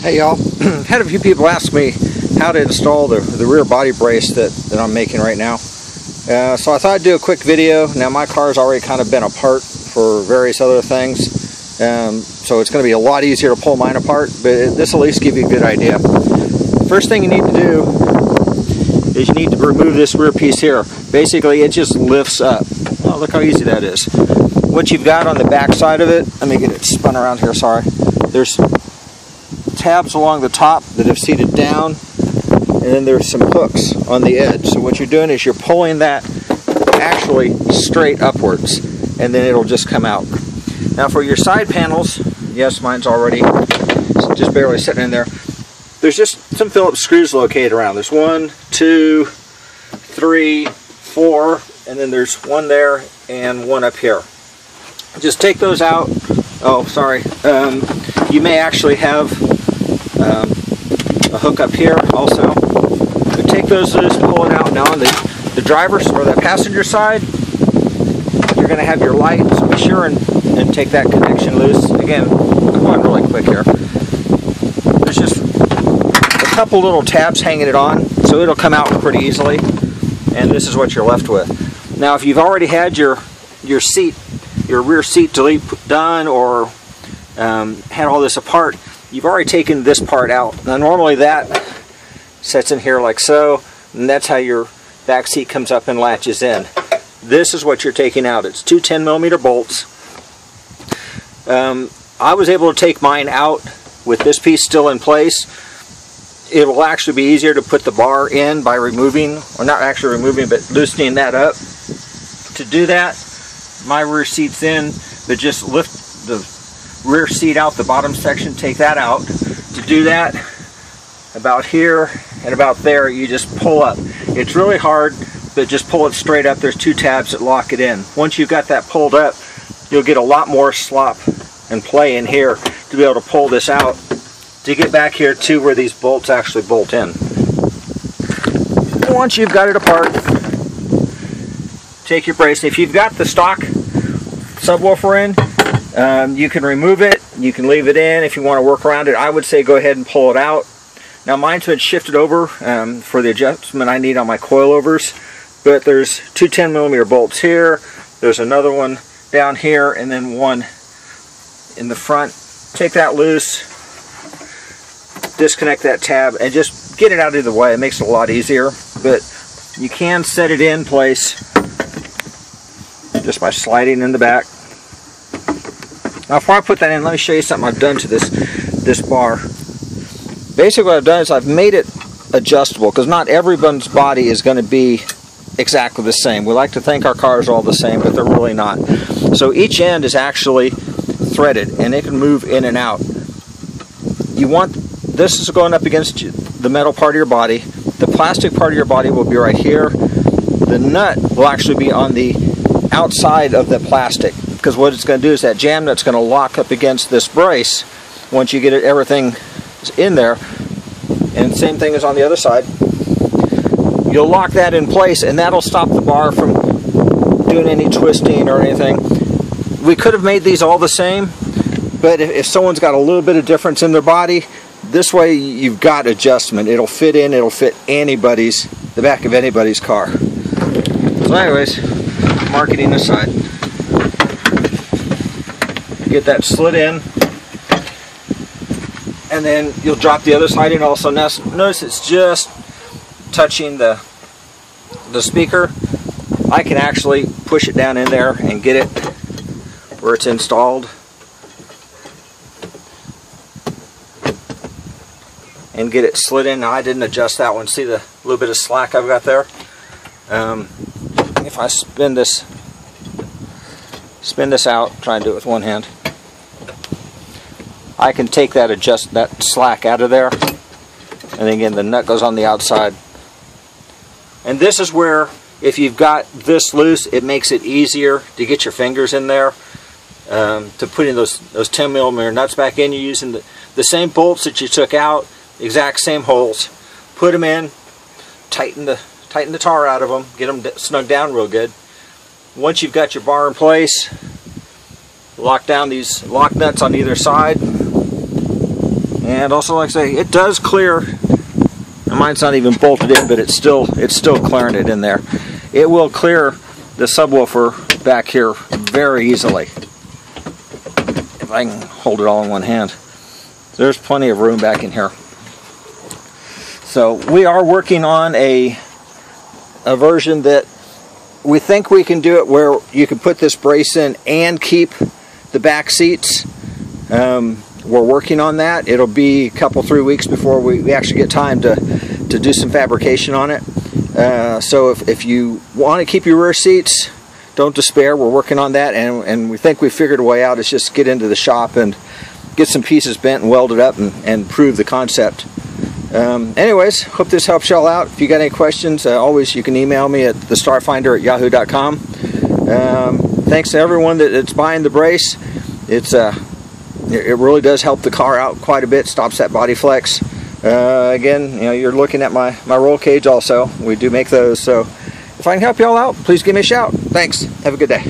Hey y'all, had a few people ask me how to install the rear body brace that I'm making right now. So I thought I'd do a quick video. Now my car's already kind of been apart for various other things, so it's going to be a lot easier to pull mine apart, but this will at least give you a good idea. First thing you need to do is you need to remove this rear piece here. Basically it just lifts up. Oh, look how easy that is. What you've got on the back side of it, let me get it spun around here, sorry. There's tabs along the top that have seated down, and then there's some hooks on the edge. So what you're doing is you're pulling that actually straight upwards, and then it'll just come out. Now for your side panels, yes, mine's already just barely sitting in there. There's just some Phillips screws located around. There's 1, 2, 3, 4, and then there's one there and one up here. Just take those out. Oh, sorry. You may actually have a hook up here also. But take those loose, pull it out. Now on the driver's or the passenger side, you're going to have your light, so be sure and take that connection loose. Again, I'm going really quick here. There's just a couple little tabs hanging it on, so it'll come out pretty easily. And this is what you're left with. Now if you've already had your seat, your rear seat delete done, or had all this apart, you've already taken this part out. Now normally that sits in here like so, and that's how your back seat comes up and latches in. This is what you're taking out. It's two 10mm bolts. I was able to take mine out with this piece still in place. It will actually be easier to put the bar in by removing, or not actually removing, but loosening that up. To do that, my rear seat's in, but just lift the rear seat out, the bottom section, take that out. To do that, about here and about there, you just pull up. It's really hard, but just pull it straight up. There's two tabs that lock it in. Once you've got that pulled up, you'll get a lot more slop and play in here to be able to pull this out to get back here to where these bolts actually bolt in. Once you've got it apart, take your brace. If you've got the stock subwoofer in, you can remove it, you can leave it in. If you want to work around it, I would say go ahead and pull it out. Now mine's been shifted over for the adjustment I need on my coilovers, but there's two 10mm bolts here, there's another one down here, and then one in the front. Take that loose, disconnect that tab, and just get it out of the way. It makes it a lot easier, but you can set it in place just by sliding in the back. Now before I put that in, let me show you something I've done to this bar. Basically what I've done is I've made it adjustable, because not everyone's body is going to be exactly the same. We like to think our cars are all the same, but they're really not. So each end is actually threaded, and it can move in and out. You want this is going up against the metal part of your body. The plastic part of your body will be right here. The nut will actually be on the outside of the plastic, because what it's going to do is that jam nut's going to lock up against this brace once you get everything in there. And same thing as on the other side. You'll lock that in place, and that'll stop the bar from doing any twisting or anything. We could have made these all the same, but if someone's got a little bit of difference in their body, this way you've got adjustment. It'll fit in, it'll fit the back of anybody's car. So anyways, marketing aside, get that slid in, and then you'll drop the other side in also. Now notice it's just touching the speaker. I can actually push it down in there and get it where it's installed, and get it slid in. Now I didn't adjust that one. See the little bit of slack I've got there? If I spin this out, try and do it with one hand, I can take that slack out of there, and again the nut goes on the outside. And this is where, if you've got this loose, it makes it easier to get your fingers in there, to put in those 10mm nuts back in. You're using the same bolts that you took out, exact same holes. Put them in, tighten the tar out of them, get them snug down real good. Once you've got your bar in place, lock down these lock nuts on either side, And also, like I say, it does clear. Mine's not even bolted in, but it's still clearing it in there. It will clear the subwoofer back here very easily. If I can hold it all in one hand. There's plenty of room back in here. So we are working on a version that we think we can do it where you can put this brace in and keep the back seats. We're working on that. It'll be a couple, 3 weeks before we actually get time to do some fabrication on it. So if you want to keep your rear seats, don't despair. We're working on that, and we think we figured a way out. It's just get into the shop and get some pieces bent and welded up and prove the concept. Anyways, hope this helps y'all out. If you got any questions, always you can email me at thestarfinder@yahoo.com. Thanks to everyone that's buying the brace. It really does help the car out quite a bit, stops that body flex. Again, you're looking at my roll cage also. We do make those, so if I can help y'all out, please give me a shout. Thanks. Have a good day.